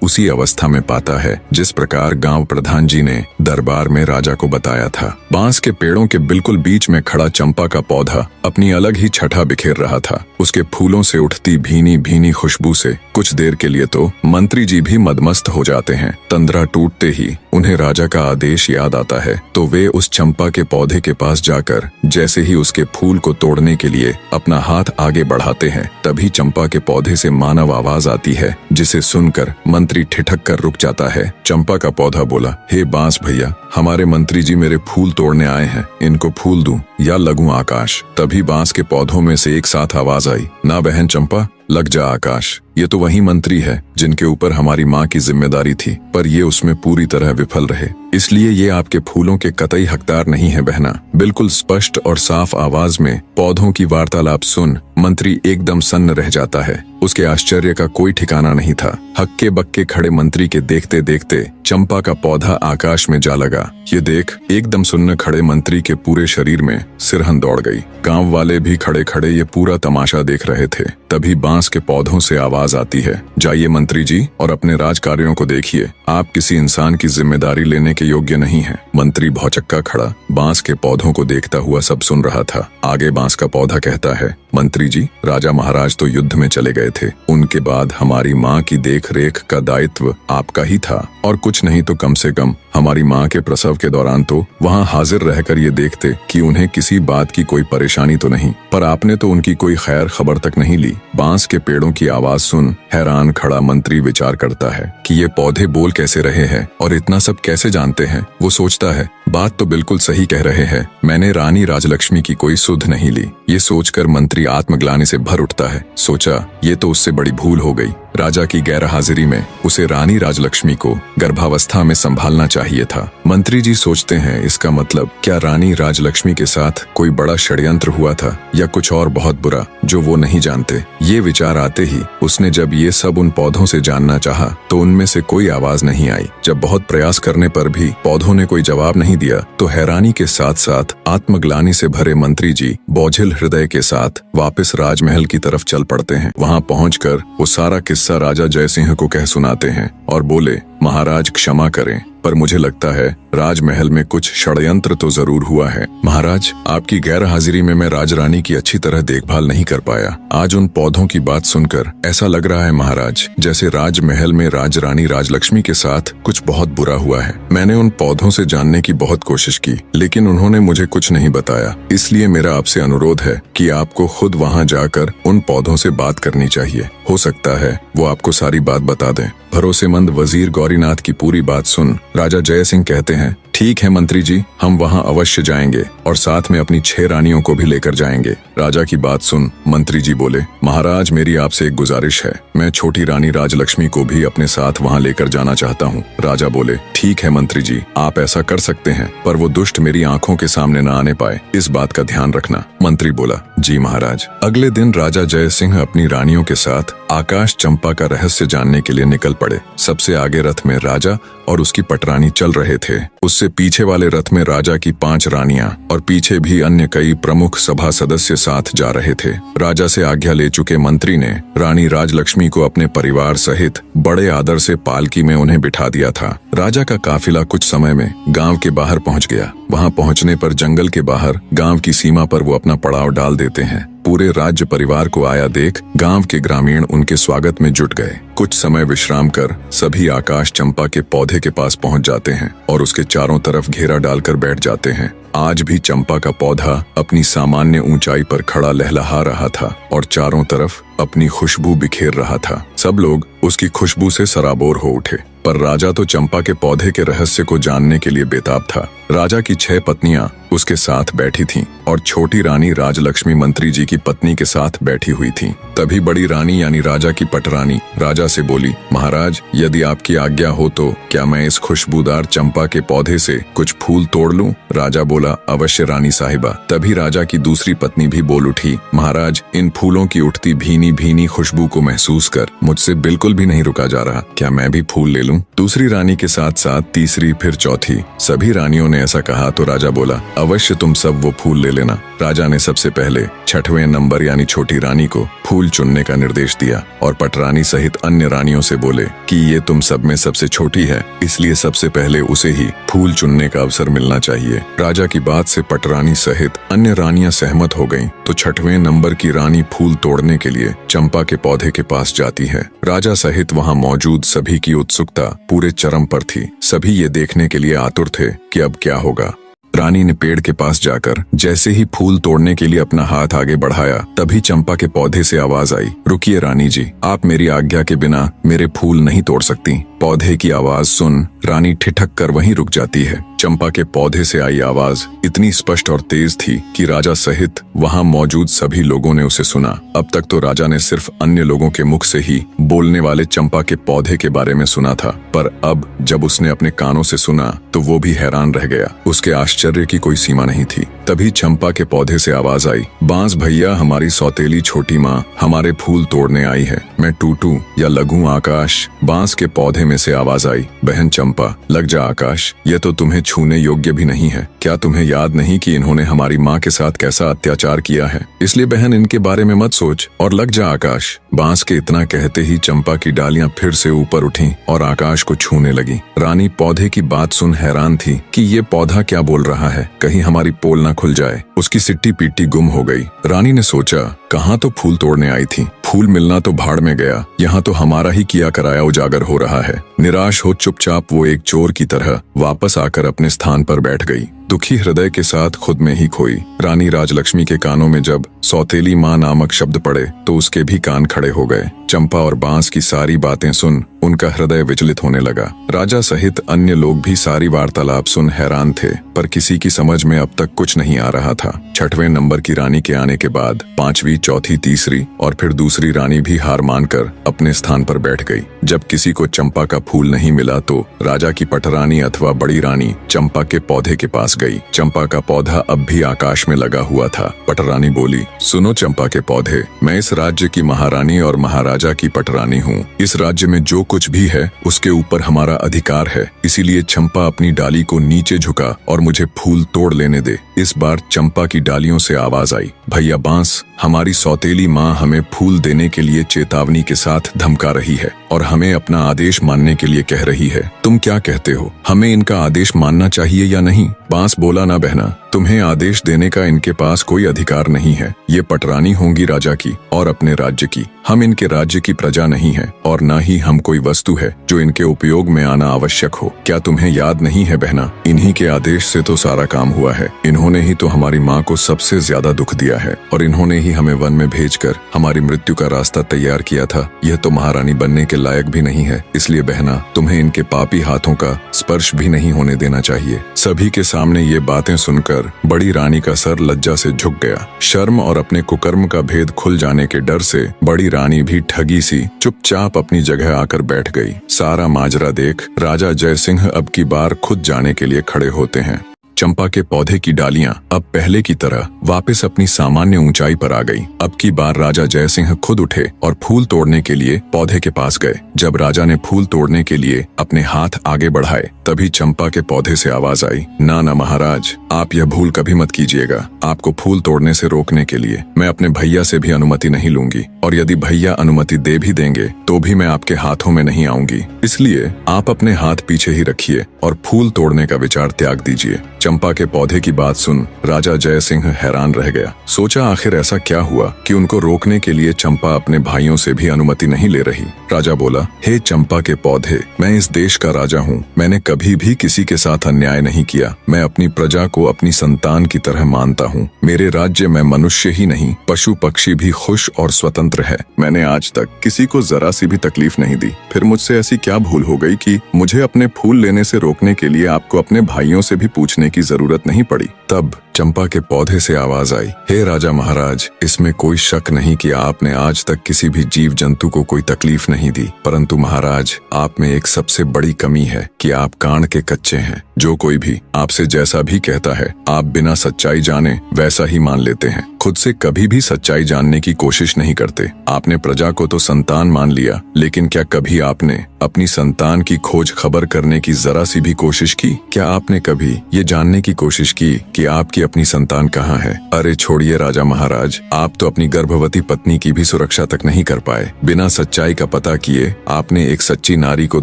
उसी अवस्था में पाता है जिस प्रकार गांव प्रधान जी ने दरबार में राजा को बताया था। बांस के पेड़ों के बिल्कुल बीच में खड़ा चंपा का पौधा अपनी अलग ही छठा बिखेर रहा था। उसके फूलों से उठती भीनी भीनी खुशबू से कुछ देर के लिए तो मंत्री जी भी मदमस्त हो जाते हैं। तंद्रा टूटते ही उन्हें राजा का आदेश याद आता है तो वे उस चंपा के पौधे के पास जाकर जैसे ही उसके फूल को तोड़ने के लिए अपना हाथ आगे बढ़ाते हैं तभी चंपा के पौधे से मानव आवाज आती है जिसे सुनकर मंत्री ठिठक कर रुक जाता है। चंपा का पौधा बोला, हे बांस भैया, हमारे मंत्री जी मेरे फूल तोड़ने आए हैं, इनको फूल दूं या लगूं आकाश। तभी बांस के पौधों में से एक साथ आवाज आई, ना बहन चंपा, लग जा आकाश। ये तो वही मंत्री है जिनके ऊपर हमारी माँ की जिम्मेदारी थी, पर ये उसमें पूरी तरह विफल रहे, इसलिए ये आपके फूलों के कतई हकदार नहीं है बहना। बिल्कुल स्पष्ट और साफ आवाज में पौधों की वार्तालाप सुन मंत्री एकदम सन्न रह जाता है। उसके आश्चर्य का कोई ठिकाना नहीं था। हक्के बक्के खड़े मंत्री के देखते देखते चंपा का पौधा आकाश में जा लगा। ये देख एकदम सुन्न खड़े मंत्री के पूरे शरीर में सिरहन दौड़ गई। गांव वाले भी खड़े खड़े ये पूरा तमाशा देख रहे थे। तभी बांस के पौधों से आवाज आती है, जाइए मंत्री जी और अपने राज कार्यों को देखिए, आप किसी इंसान की जिम्मेदारी लेने के योग्य नहीं हैं। मंत्री भौचक्का खड़ा बांस के पौधों को देखता हुआ सब सुन रहा था। आगे बांस का पौधा कहता है, मंत्री जी, राजा महाराज तो युद्ध में चले गए थे, उनके बाद हमारी माँ की देख रेख का दायित्व आपका ही था, और कुछ नहीं तो कम से कम हमारी माँ के प्रसव के दौरान तो वहाँ हाजिर रहकर ये देखते कि उन्हें किसी बात की कोई परेशानी तो नहीं, पर आपने तो उनकी कोई खैर खबर तक नहीं ली। बांस के पेड़ों की आवाज सुन हैरान खड़ा मंत्री विचार करता है कि ये पौधे बोल कैसे रहे हैं और इतना सब कैसे जानते हैं। वो सोचता है, बात तो बिल्कुल सही कह रहे हैं, मैंने रानी राजलक्ष्मी की कोई सुध नहीं ली। ये सोचकर मंत्री आत्मग्लानि से भर उठता है। सोचा ये तो उससे बड़ी भूल हो गई। राजा की गैर हाजिरी में उसे रानी राजलक्ष्मी को गर्भावस्था में संभालना चाहिए था। मंत्री जी सोचते हैं, इसका मतलब क्या रानी राजलक्ष्मी के साथ कोई बड़ा षड्यंत्र हुआ था या कुछ और बहुत बुरा जो वो नहीं जानते। ये विचार आते ही उसने जब ये सब उन पौधों से जानना चाहा तो उनमें से कोई आवाज नहीं आई। जब बहुत प्रयास करने पर भी पौधों ने कोई जवाब नहीं दिया तो हैरानी के साथ साथ आत्मग्लानि से भरे मंत्री जी बोझिल हृदय के साथ वापस राजमहल की तरफ चल पड़ते हैं। वहाँ पहुंचकर वो सारा किस्सा राजा जय सिंह को कह सुनाते हैं और बोले, महाराज क्षमा करें, पर मुझे लगता है राजमहल में कुछ षड्यंत्र तो जरूर हुआ है। महाराज, आपकी गैर हाजिरी में मैं राजरानी की अच्छी तरह देखभाल नहीं कर पाया। आज उन पौधों की बात सुनकर ऐसा लग रहा है महाराज जैसे राजमहल में राजरानी राजलक्ष्मी के साथ कुछ बहुत बुरा हुआ है। मैंने उन पौधों से जानने की बहुत कोशिश की लेकिन उन्होंने मुझे कुछ नहीं बताया, इसलिए मेरा आपसे अनुरोध है कि आपको खुद वहाँ जाकर उन पौधों से बात करनी चाहिए। हो सकता है वो आपको सारी बात बता दें। भरोसेमंद वजीर गौरीनाथ की पूरी बात सुन राजा जय सिंह कहते हैं, ठीक है मंत्री जी, हम वहां अवश्य जाएंगे और साथ में अपनी 6 रानियों को भी लेकर जाएंगे। राजा की बात सुन मंत्री जी बोले, महाराज मेरी आपसे एक गुजारिश है, मैं छोटी रानी राजलक्ष्मी को भी अपने साथ वहां लेकर जाना चाहता हूं। राजा बोले, ठीक है मंत्री जी, आप ऐसा कर सकते हैं, पर वो दुष्ट मेरी आंखों के सामने न आने पाए, इस बात का ध्यान रखना। मंत्री बोला, जी महाराज। अगले दिन राजा जय सिंह अपनी रानियों के साथ आकाश चंपा का रहस्य जानने के लिए निकल पड़े। सबसे आगे रथ में राजा और उसकी पटरानी चल रहे थे। उससे पीछे वाले रथ में राजा की 5 रानियां और पीछे भी अन्य कई प्रमुख सभा सदस्य साथ जा रहे थे। राजा से आज्ञा ले चुके मंत्री ने रानी राजलक्ष्मी को अपने परिवार सहित बड़े आदर से पालकी में उन्हें बिठा दिया था। राजा का काफिला कुछ समय में गांव के बाहर पहुंच गया। वहां पहुंचने पर जंगल के बाहर गांव की सीमा पर वो अपना पड़ाव डाल देते हैं। पूरे राज्य परिवार को आया देख गांव के ग्रामीण उनके स्वागत में जुट गए। कुछ समय विश्राम कर सभी आकाश चंपा के पौधे के पास पहुंच जाते हैं और उसके चारों तरफ घेरा डालकर बैठ जाते हैं। आज भी चंपा का पौधा अपनी सामान्य ऊंचाई पर खड़ा लहलहा रहा था और चारों तरफ अपनी खुशबू बिखेर रहा था। सब लोग उसकी खुशबू से सराबोर हो उठे, पर राजा तो चंपा के पौधे के रहस्य को जानने के लिए बेताब था। राजा की 6 पत्नियां उसके साथ बैठी थीं और छोटी रानी राजलक्ष्मी मंत्री जी की पत्नी के साथ बैठी हुई थीं। तभी बड़ी रानी यानी राजा की पटरानी राजा से बोली, महाराज, यदि आपकी आज्ञा हो तो क्या मैं इस खुशबूदार चंपा के पौधे से कुछ फूल तोड़ लूं? राजा बोला, अवश्य रानी साहिबा। तभी राजा की दूसरी पत्नी भी बोल उठी, महाराज, इन फूलों की उठती भीनी भीनी खुशबू को महसूस कर मुझसे बिल्कुल भी नहीं रुका जा रहा। क्या मैं भी फूल ले लूं? दूसरी रानी के साथ साथ तीसरी, फिर चौथी, सभी रानियों ने ऐसा कहा तो राजा बोला, अवश्य तुम सब वो फूल ले लेना। राजा ने सबसे पहले 6वें नंबर यानी छोटी रानी को फूल चुनने का निर्देश दिया और पटरानी सहित अन्य रानियों से बोले कि ये तुम सब में सबसे छोटी है, इसलिए सबसे पहले उसे ही फूल चुनने का अवसर मिलना चाहिए। राजा की बात से पटरानी सहित अन्य रानियां सहमत हो गईं, तो 6वें नंबर की रानी फूल तोड़ने के लिए चंपा के पौधे के पास जाती है। राजा सहित वहां मौजूद सभी की उत्सुकता पूरे चरम पर थी। सभी ये देखने के लिए आतुर थे कि अब क्या होगा। रानी ने पेड़ के पास जाकर जैसे ही फूल तोड़ने के लिए अपना हाथ आगे बढ़ाया, तभी चंपा के पौधे से आवाज आई, रुकिए रानी जी, आप मेरी आज्ञा के बिना मेरे फूल नहीं तोड़ सकती। पौधे की आवाज सुन रानी ठिठक कर वहीं रुक जाती है। चंपा के पौधे से आई आवाज इतनी स्पष्ट और तेज थी कि राजा सहित वहां मौजूद सभी लोगों ने उसे सुना। अब तक तो राजा ने सिर्फ अन्य लोगों के मुख से ही बोलने वाले चंपा के पौधे के बारे में सुना था, पर अब जब उसने अपने कानों से सुना तो वो भी हैरान रह गया। उसके आश्चर्य की कोई सीमा नहीं थी। तभी चंपा के पौधे से आवाज आई, बांस भैया, हमारी सौतेली छोटी माँ हमारे फूल तोड़ने आई है। मैं टूटू या लगूं आकाश? बांस के पौधे में से आवाज आई, बहन चंपा, लग जा आकाश, ये तो तुम्हें छूने योग्य भी नहीं है। क्या तुम्हें याद नहीं कि इन्होंने हमारी माँ के साथ कैसा अत्याचार किया है? इसलिए बहन इनके बारे में मत सोच और लग जा आकाश। बांस के इतना कहते ही चंपा की डालियां फिर से ऊपर उठीं और आकाश को छूने लगी। रानी पौधे की बात सुन हैरान थी कि ये पौधा क्या बोल रहा है, कहीं हमारी पोल ना खुल जाए। उसकी सिट्टी पीटी गुम हो गई। रानी ने सोचा, कहाँ तो फूल तोड़ने आई थी, फूल मिलना तो भाड़ में गया, यहाँ तो हमारा ही किया कराया उजागर हो रहा है। निराश हो चुपचाप वो एक चोर की तरह वापस आकर अपने स्थान पर बैठ गई, दुखी हृदय के साथ खुद में ही खोई। रानी राजलक्ष्मी के कानों में जब सौतेली माँ नामक शब्द पड़े तो उसके भी कान खड़े हो गए। चंपा और बांस की सारी बातें सुन उनका हृदय विचलित होने लगा। राजा सहित अन्य लोग भी सारी वार्तालाप सुन हैरान थे, पर किसी की समझ में अब तक कुछ नहीं आ रहा था। 6वें नंबर की रानी के आने के बाद 5वीं, चौथी, तीसरी और फिर दूसरी रानी भी हार मानकर अपने स्थान पर बैठ गई। जब किसी को चंपा का फूल नहीं मिला तो राजा की पटरानी अथवा बड़ी रानी चंपा के पौधे के पास गई। चंपा का पौधा अब भी आकाश में लगा हुआ था। पटरानी बोली, सुनो चंपा के पौधे, मैं इस राज्य की महारानी और महाराजा की पटरानी हूँ। इस राज्य में जो कुछ भी है उसके ऊपर हमारा अधिकार है, इसीलिए चंपा अपनी डाली को नीचे झुका और मुझे फूल तोड़ लेने दे। इस बार चंपा की डालियों से आवाज आई, भैया बांस, हमारी सौतेली माँ हमें फूल देने के लिए चेतावनी के साथ धमका रही है और हमें अपना आदेश मानने के लिए कह रही है। तुम क्या कहते हो, हमें इनका आदेश मानना चाहिए या नहीं? बांस बोला, ना बहना, तुम्हें आदेश देने का इनके पास कोई अधिकार नहीं है। ये पटरानी होंगी राजा की और अपने राज्य की। हम इनके राज्य की प्रजा नहीं है और न ही हम कोई वस्तु है जो इनके उपयोग में आना आवश्यक हो। क्या तुम्हें याद नहीं है बहना, इन्हीं के आदेश से तो सारा काम हुआ है। इन्होंने ही तो हमारी माँ को सबसे ज्यादा दुख दिया है और इन्होंने ही हमें वन में भेजकर हमारी मृत्यु का रास्ता तैयार किया था। यह तो महारानी बनने के लायक भी नहीं है, इसलिए बहना तुम्हें इनके पापी हाथों का स्पर्श भी नहीं होने देना चाहिए। सभी के सामने ये बातें सुनकर बड़ी रानी का सर लज्जा से झुक गया। शर्म और अपने कुकर्म का भेद खुल जाने के डर से बड़ी रानी भी ठगी सी चुपचाप अपनी जगह आकर बैठ गई। सारा माजरा देख राजा जय सिंह अब की बार खुद जाने के लिए खड़े होते हैं। चंपा के पौधे की डालियां अब पहले की तरह वापस अपनी सामान्य ऊंचाई पर आ गईं। अब की बार राजा जय सिंह खुद उठे और फूल तोड़ने के लिए पौधे के पास गए। जब राजा ने फूल तोड़ने के लिए अपने हाथ आगे बढ़ाए तभी चंपा के पौधे से आवाज आई, ना ना महाराज, आप यह भूल कभी मत कीजिएगा। आपको फूल तोड़ने से रोकने के लिए मैं अपने भैया से भी अनुमति नहीं लूंगी और यदि भैया अनुमति दे भी देंगे तो भी मैं आपके हाथों में नहीं आऊंगी। इसलिए आप अपने हाथ पीछे ही रखिए और फूल तोड़ने का विचार त्याग दीजिए। चंपा के पौधे की बात सुन राजा जय सिंह हैरान रह गया। सोचा आखिर ऐसा क्या हुआ कि उनको रोकने के लिए चंपा अपने भाइयों से भी अनुमति नहीं ले रही। राजा बोला, हे चंपा के पौधे, मैं इस देश का राजा हूँ। मैंने कभी भी किसी के साथ अन्याय नहीं किया। मैं अपनी प्रजा को अपनी संतान की तरह मानता हूँ। मेरे राज्य में मनुष्य ही नहीं, पशु पक्षी भी खुश और स्वतंत्र है। मैंने आज तक किसी को जरा सी भी तकलीफ नहीं दी। फिर मुझसे ऐसी क्या भूल हो गई कि मुझे अपने फूल लेने से रोकने के लिए आपको अपने भाइयों से भी पूछने की जरूरत नहीं पड़ी। तब चंपा के पौधे से आवाज आई, हे राजा महाराज, इसमें कोई शक नहीं कि आपने आज तक किसी भी जीव जंतु को कोई तकलीफ नहीं दी, परंतु महाराज, आप में एक सबसे बड़ी कमी है कि आप कान के कच्चे हैं। जो कोई भी आपसे जैसा भी कहता है, आप बिना सच्चाई जाने वैसा ही मान लेते हैं। खुद से कभी भी सच्चाई जानने की कोशिश नहीं करते। आपने प्रजा को तो संतान मान लिया, लेकिन क्या कभी आपने अपनी संतान की खोज खबर करने की जरा सी भी कोशिश की? क्या आपने कभी ये जानने की कोशिश की कि आपकी अपनी संतान कहाँ है? अरे छोड़िए राजा महाराज, आप तो अपनी गर्भवती पत्नी की भी सुरक्षा तक नहीं कर पाए। बिना सच्चाई का पता किए आपने एक सच्ची नारी को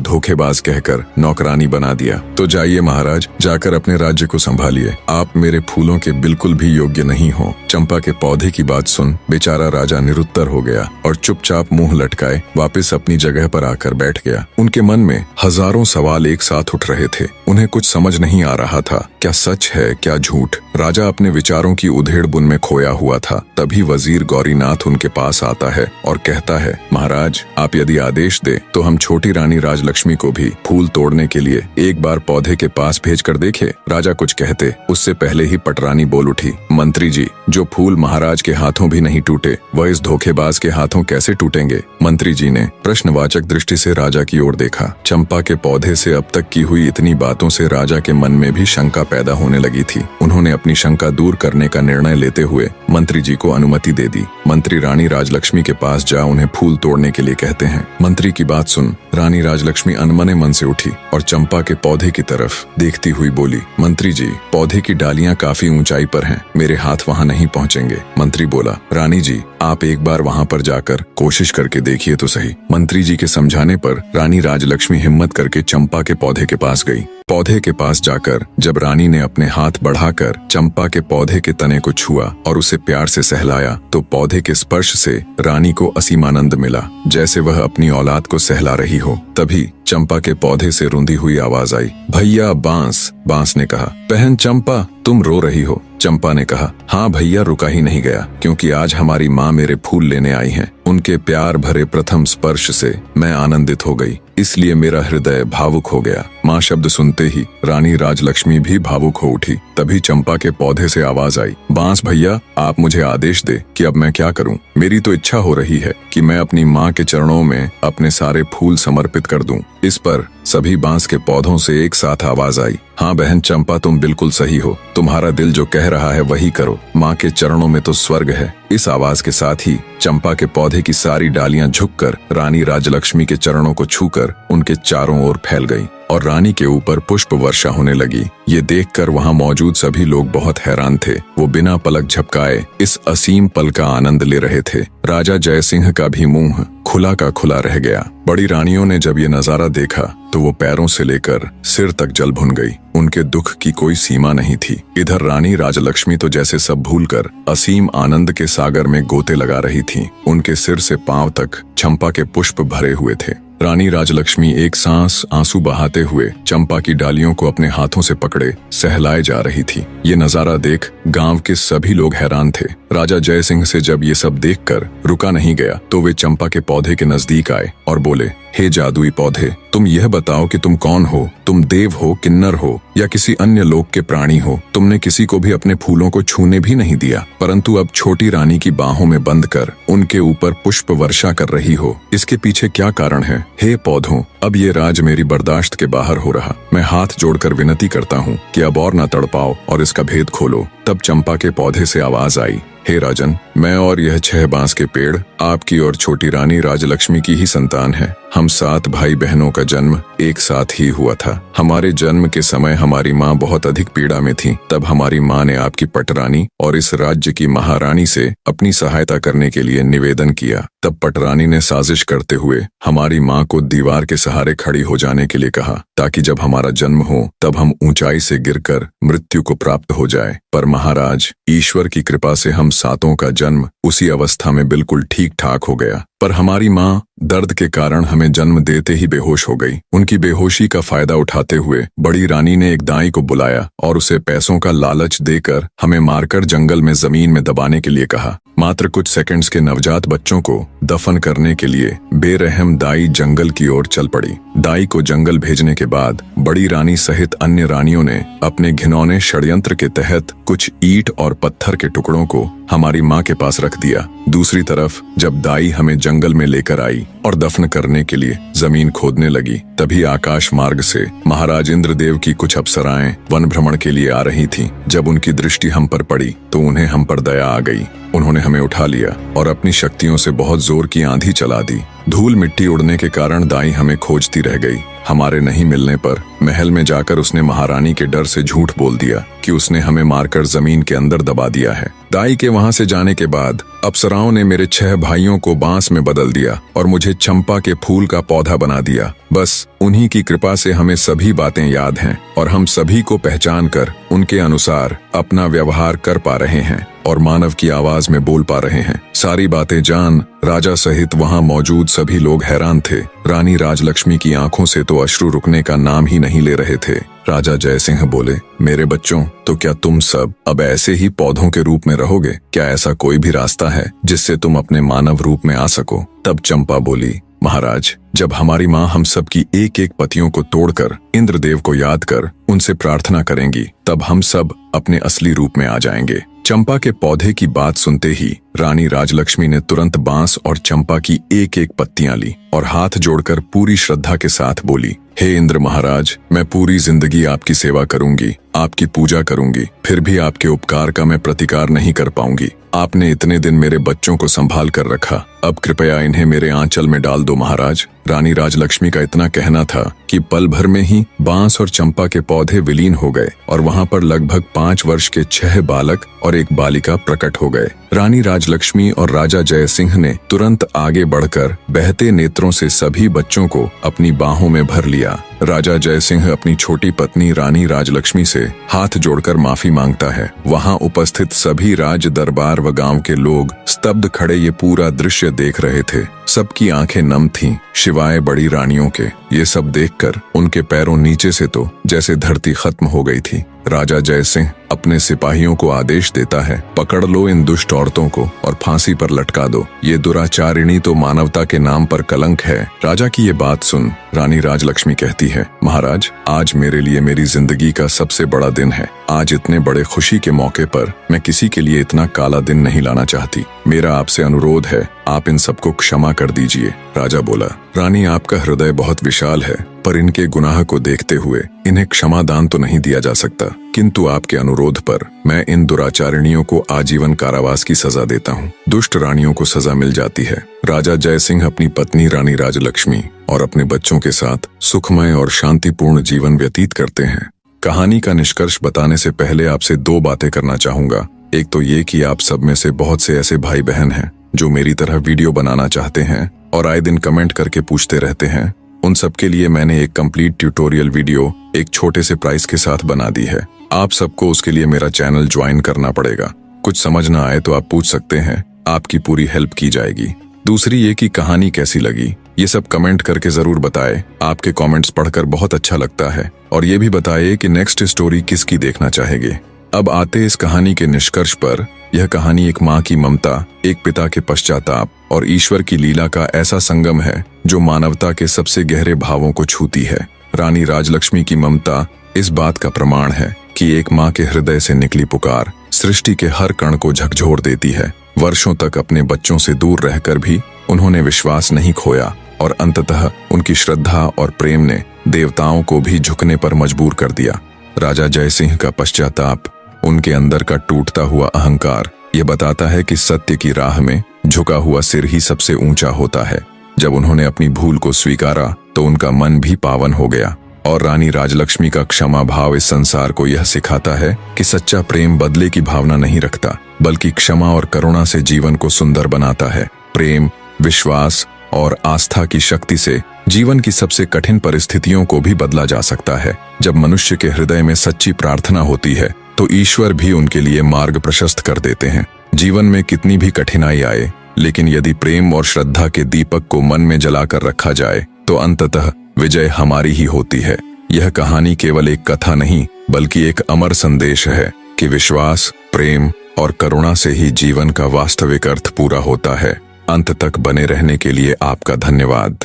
धोखेबाज कहकर नौकरानी बना दिया। तो जाइए महाराज, जाकर अपने राज्य को संभालिए। आप मेरे फूलों के बिल्कुल भी योग्य नहीं हो। चंपा के पौधे की बात सुन बेचारा राजा निरुत्तर हो गया और चुपचाप मुंह लटकाए वापस अपनी जगह पर आकर बैठ गया। उनके मन में हजारों सवाल एक साथ उठ रहे थे। उन्हें कुछ समझ नहीं आ रहा था, क्या सच है क्या झूठ। राजा अपने विचारों की उधेड़ बुन में खोया हुआ था। तभी वजीर गौरीनाथ उनके पास आता है और कहता है, महाराज, आप यदि आदेश दे तो हम छोटी रानी राजलक्ष्मी को भी फूल तोड़ने के लिए एक बार पौधे के पास भेज कर देखे। राजा कुछ कहते उससे पहले ही पटरानी बोल उठी, मंत्री जी, जो फूल महाराज के हाथों भी नहीं टूटे, वह इस धोखेबाज के हाथों कैसे टूटेंगे? मंत्री जी ने प्रश्नवाचक दृष्टि से राजा की ओर देखा। चंपा के पौधे से अब तक की हुई इतनी बातों से राजा के मन में भी शंका पैदा होने लगी थी। उन्होंने अपनी शंका दूर करने का निर्णय लेते हुए मंत्री जी को अनुमति दे दी। मंत्री रानी राजलक्ष्मी के पास जा उन्हें फूल तोड़ने के लिए कहते हैं। मंत्री की बात सुन रानी राजलक्ष्मी अनमने मन से उठी और चंपा के पौधे की तरफ देखती हुई बोली, मंत्री जी, पौधे की डालियां काफी ऊंचाई पर हैं, मेरे हाथ वहां नहीं पहुंचेंगे। मंत्री बोला, रानी जी, आप एक बार वहां पर जाकर कोशिश करके देखिए तो सही। मंत्री जी के समझाने पर रानी राजलक्ष्मी हिम्मत करके चंपा के पौधे के पास गई। पौधे के पास जाकर जब रानी ने अपने हाथ बढ़ाकर चंपा के पौधे के तने को छुआ और उसे प्यार से सहलाया, तो पौधे के स्पर्श से रानी को असीम आनंद मिला, जैसे वह अपनी औलाद को सहला रही हो। तभी चंपा के पौधे से रुंधी हुई आवाज आई, भैया बांस। बांस ने कहा, बहन चंपा, तुम रो रही हो? चंपा ने कहा, हाँ भैया, रुका ही नहीं गया, क्योंकि आज हमारी माँ मेरे फूल लेने आई हैं। उनके प्यार भरे प्रथम स्पर्श से मैं आनंदित हो गई, इसलिए मेरा हृदय भावुक हो गया। माँ शब्द सुनते ही रानी राजलक्ष्मी भी भावुक हो उठी। तभी चंपा के पौधे से आवाज आई, बांस भैया, आप मुझे आदेश दे कि अब मैं क्या करूं? मेरी तो इच्छा हो रही है कि मैं अपनी माँ के चरणों में अपने सारे फूल समर्पित कर दूं। इस पर सभी बांस के पौधों से एक साथ आवाज आई, हाँ बहन चंपा, तुम बिल्कुल सही हो, तुम्हारा दिल जो कह रहा है वही करो, माँ के चरणों में तो स्वर्ग है। इस आवाज के साथ ही चंपा के पौधे की सारी डालियां झुककर रानी राजलक्ष्मी के चरणों को छूकर उनके चारों ओर फैल गईं और रानी के ऊपर पुष्प वर्षा होने लगी। ये देखकर वहां मौजूद सभी लोग बहुत हैरान थे। वो बिना पलक झपकाए इस असीम पल का आनंद ले रहे थे। राजा जयसिंह का भी मुंह खुला का खुला रह गया। बड़ी रानियों ने जब ये नजारा देखा तो वो पैरों से लेकर सिर तक जल भुन गई। उनके दुख की कोई सीमा नहीं थी। इधर रानी राजलक्ष्मी तो जैसे सब भूलकर असीम आनंद के सागर में गोते लगा रही थी। उनके सिर से पांव तक चंपा के पुष्प भरे हुए थे। रानी राजलक्ष्मी एक सांस आंसू बहाते हुए चंपा की डालियों को अपने हाथों से पकड़े सहलाए जा रही थी। ये नजारा देख गांव के सभी लोग हैरान थे। राजा जयसिंह से जब ये सब देखकर रुका नहीं गया तो वे चंपा के पौधे के नजदीक आए और बोले, हे जादुई पौधे, तुम यह बताओ कि तुम कौन हो? तुम देव हो, किन्नर हो या किसी अन्य लोक के प्राणी हो? तुमने किसी को भी अपने फूलों को छूने भी नहीं दिया, परंतु अब छोटी रानी की बाहों में बंद कर उनके ऊपर पुष्प वर्षा कर रही हो। इसके पीछे क्या कारण है? हे पौधों, अब ये राज मेरी बर्दाश्त के बाहर हो रहा। मैं हाथ जोड़कर विनती करता हूँ कि अब और न तड़पाओ और इसका भेद खोलो। तब चंपा के पौधे से आवाज आई, हे राजन, मैं और यह 6 बांस के पेड़ आपकी और छोटी रानी राजलक्ष्मी की ही संतान है। हम 7 भाई बहनों का जन्म एक साथ ही हुआ था। हमारे जन्म के समय हमारी माँ बहुत अधिक पीड़ा में थी। तब हमारी माँ ने आपकी पटरानी और इस राज्य की महारानी से अपनी सहायता करने के लिए निवेदन किया। तब पटरानी ने साजिश करते हुए हमारी माँ को दीवार के सहारे खड़ी हो जाने के लिए कहा, ताकि जब हमारा जन्म हो तब हम ऊंचाई से गिरकर मृत्यु को प्राप्त हो जाए। पर महाराज, ईश्वर की कृपा से हम 7 का जन्म उसी अवस्था में बिल्कुल ठीक ठाक हो गया। पर हमारी माँ दर्द के कारण हमें जन्म देते ही बेहोश हो गई। उनकी बेहोशी का फायदा उठाते हुए बड़ी रानी ने एक दाई को बुलाया और उसे पैसों का लालच देकर हमें मारकर जंगल में जमीन में दबाने के लिए कहा। मात्र कुछ सेकंड्स के नवजात बच्चों को दफन करने के लिए बेरहम दाई जंगल की ओर चल पड़ी। दाई को जंगल भेजने के बाद बड़ी रानी सहित अन्य रानियों ने अपने घिनौने षड्यंत्र के तहत कुछ ईंट और पत्थर के टुकड़ों को हमारी माँ के पास रख दिया। दूसरी तरफ जब दाई हमें जंगल में लेकर आई और दफन करने के लिए जमीन खोदने लगी, तभी आकाश मार्ग से महाराज इंद्रदेव की कुछ अप्सराएं वन भ्रमण के लिए आ रही थीं। जब उनकी दृष्टि हम पर पड़ी तो उन्हें हम पर दया आ गई। उन्होंने हमें उठा लिया और अपनी शक्तियों से बहुत जोर की आंधी चला दी। धूल मिट्टी उड़ने के कारण दाई हमें खोजती रह गई। हमारे नहीं मिलने पर महल में जाकर उसने महारानी के डर से झूठ बोल दिया कि उसने हमें मारकर जमीन के अंदर दबा दिया है। दाई के वहां से जाने के बाद अप्सराओं ने मेरे 6 भाइयों को बांस में बदल दिया और मुझे चंपा के फूल का पौधा बना दिया। बस उन्हीं की कृपा से हमें सभी बातें याद हैं और हम सभी को पहचान कर उनके अनुसार अपना व्यवहार कर पा रहे हैं और मानव की आवाज में बोल पा रहे हैं। सारी बातें जान राजा सहित वहां मौजूद सभी लोग हैरान थे। रानी राजलक्ष्मी की आंखों से तो अश्रु रुकने का नाम ही नहीं ले रहे थे। राजा जयसिंह बोले, मेरे बच्चों, तो क्या तुम सब अब ऐसे ही पौधों के रूप में रहोगे? क्या ऐसा कोई भी रास्ता है जिससे तुम अपने मानव रूप में आ सको? तब चंपा बोली, महाराज, जब हमारी माँ हम सब की एक एक पतियों को तोड़कर इंद्रदेव को याद कर उनसे प्रार्थना करेंगी, तब हम सब अपने असली रूप में आ जाएंगे। चंपा के पौधे की बात सुनते ही रानी राजलक्ष्मी ने तुरंत बांस और चंपा की एक एक पत्तियां ली और हाथ जोड़कर पूरी श्रद्धा के साथ बोली, हे इंद्र महाराज, मैं पूरी जिंदगी आपकी सेवा करूंगी, आपकी पूजा करूंगी, फिर भी आपके उपकार का मैं प्रतिकार नहीं कर पाऊंगी। आपने इतने दिन मेरे बच्चों को संभाल कर रखा, अब कृपया इन्हें मेरे आंचल में डाल दो महाराज। रानी राजलक्ष्मी का इतना कहना था कि पल भर में ही बांस और चंपा के पौधे विलीन हो गए और वहां पर लगभग 5 वर्ष के 6 बालक और एक बालिका प्रकट हो गए। रानी राजलक्ष्मी और राजा जयसिंह ने तुरंत आगे बढ़कर बहते नेत्रों से सभी बच्चों को अपनी बाहों में भर लिया। राजा जयसिंह अपनी छोटी पत्नी रानी राजलक्ष्मी से हाथ जोड़कर माफी मांगता है। वहां उपस्थित सभी राज दरबार व गांव के लोग स्तब्ध खड़े ये पूरा दृश्य देख रहे थे। सबकी आंखें नम थीं, शिवाय बड़ी रानियों के। ये सब देखकर उनके पैरों नीचे से तो जैसे धरती खत्म हो गई थी। राजा जयसिंह अपने सिपाहियों को आदेश देता है, पकड़ लो इन दुष्ट औरतों को और फांसी पर लटका दो। ये दुराचारिणी तो मानवता के नाम पर कलंक है। राजा की ये बात सुन रानी राजलक्ष्मी कहती है, महाराज, आज मेरे लिए मेरी जिंदगी का सबसे बड़ा दिन है। आज इतने बड़े खुशी के मौके पर मैं किसी के लिए इतना काला दिन नहीं लाना चाहती। मेरा आपसे अनुरोध है, आप इन सबको क्षमा कर दीजिए। राजा बोला, रानी, आपका हृदय बहुत विशाल है, पर इनके गुनाह को देखते हुए इन्हें क्षमादान तो नहीं दिया जा सकता, किंतु आपके अनुरोध पर मैं इन दुराचारिणियों को आजीवन कारावास की सजा देता हूँ। दुष्ट रानियों को सजा मिल जाती है। राजा जयसिंह अपनी पत्नी रानी राजलक्ष्मी और अपने बच्चों के साथ सुखमय और शांतिपूर्ण जीवन व्यतीत करते हैं। कहानी का निष्कर्ष बताने से पहले आपसे 2 बातें करना चाहूंगा। एक तो ये कि आप सब में से बहुत से ऐसे भाई बहन हैं जो मेरी तरह वीडियो बनाना चाहते हैं और आए दिन कमेंट करके पूछते रहते हैं। उन सब के लिए मैंने एक कंप्लीट ट्यूटोरियल वीडियो एक छोटे से प्राइस के साथ बना दी है। आप सबको उसके लिए मेरा चैनल ज्वाइन करना पड़ेगा। कुछ समझ ना आए तो आप पूछ सकते हैं, आपकी पूरी हेल्प की जाएगी। दूसरी ये कि कहानी कैसी लगी, ये सब कमेंट करके जरूर बताएं। आपके कमेंट्स पढ़कर बहुत अच्छा लगता है। और ये भी बताइए कि नेक्स्ट स्टोरी किसकी देखना चाहेंगे। अब आते इस कहानी के निष्कर्ष पर। यह कहानी एक माँ की ममता, एक पिता के पश्चाताप और ईश्वर की लीला का ऐसा संगम है जो मानवता के सबसे गहरे भावों को छूती है। रानी राजलक्ष्मी की ममता इस बात का प्रमाण है कि एक माँ के हृदय से निकली पुकार सृष्टि के हर कण को झकझोर देती है। वर्षों तक अपने बच्चों से दूर रहकर भी उन्होंने विश्वास नहीं खोया और अंततः उनकी श्रद्धा और प्रेम ने देवताओं को भी झुकने पर मजबूर कर दिया। राजा जयसिंह का पश्चाताप, उनके अंदर का टूटता हुआ अहंकार, ये बताता है कि सत्य की राह में झुका हुआ सिर ही सबसे ऊंचा होता है। जब उन्होंने अपनी भूल को स्वीकारा तो उनका मन भी पावन हो गया। और रानी राजलक्ष्मी का क्षमा भाव इस संसार को यह सिखाता है कि सच्चा प्रेम बदले की भावना नहीं रखता, बल्कि क्षमा और करुणा से जीवन को सुंदर बनाता है। प्रेम, विश्वास और आस्था की शक्ति से जीवन की सबसे कठिन परिस्थितियों को भी बदला जा सकता है। जब मनुष्य के हृदय में सच्ची प्रार्थना होती है तो ईश्वर भी उनके लिए मार्ग प्रशस्त कर देते हैं। जीवन में कितनी भी कठिनाई आए, लेकिन यदि प्रेम और श्रद्धा के दीपक को मन में जलाकर रखा जाए तो अंततः विजय हमारी ही होती है। यह कहानी केवल एक कथा नहीं बल्कि एक अमर संदेश है कि विश्वास, प्रेम और करुणा से ही जीवन का वास्तविक अर्थ पूरा होता है। अंत तक बने रहने के लिए आपका धन्यवाद।